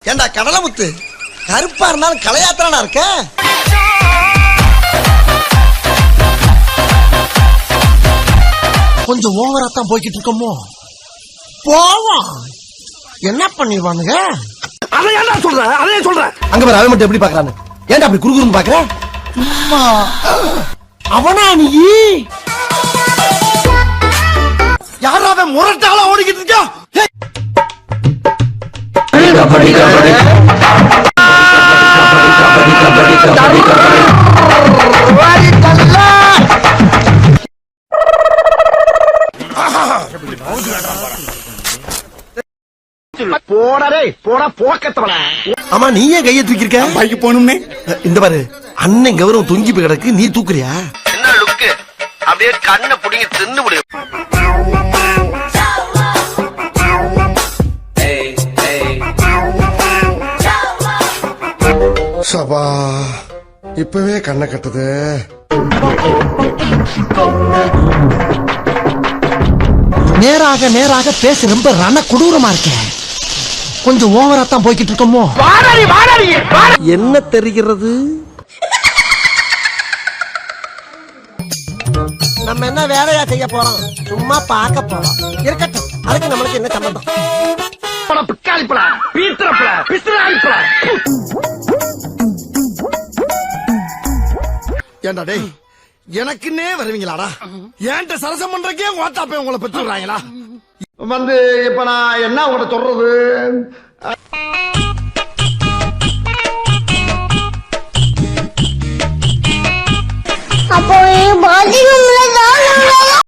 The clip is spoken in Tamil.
ஏண்டா கடலமுத்து, கருப்பா இருந்தாலும் கலையாத்திரனா இருக்க. கொஞ்சம் ஓவரா தான் போய்கிட்டு இருக்கோமோ. போவோம், என்ன பண்ணிடுவானுங்க. அதை ஏன்டா சொல்ற? அதே சொல்ற. அங்க பாரு, அவன் மட்டும் எப்படி பாக்குறான்னு. ஏன்டா அப்படி குறுகுறுன்னு பாக்குற? சும்மா அவனா நீ? யாரா அவன் முரட்டாளா ஓடிக்கிட்டு இருக்கா? ஆமா, நீ ஏன் கையை தூக்கிருக்க? பைக்கு போகணும்னே. இந்த பாரு, அண்ணன் கௌரவம் தொங்கி போய் கிடக்கு, நீ தூக்குறியா? என்ன லுக்கு? அப்படியே கண்ணை புடிங்கி தின்னு முடியும். சபா, இப்பவே கண்ணை கட்டுது. நேராக நேராக பேச ரொம்ப ரண கொடூரமா இருக்க. கொஞ்சம் ஓவரா தான் போய்கிட்டு இருக்கோமோ. என்ன தெரிகிறது? நம்ம என்ன வேலையா செய்ய போறோம்? சும்மா பார்க்க போறோம். இருக்கட்டும், அதுக்கு நம்மளுக்கு என்ன சம்பந்தம்? ஏண்டா டேய், எனக்குன்னே வருவீங்களாடா? ஏன்ட்ட சரசம் பண்றக்கே ஓட்டாப்பே உங்களை பெற்று விடுறாங்களா? வந்து இப்ப நான் என்ன உங்கள்ட்ட சொல்றது? அப்போ பாத்ரூம்ல தான்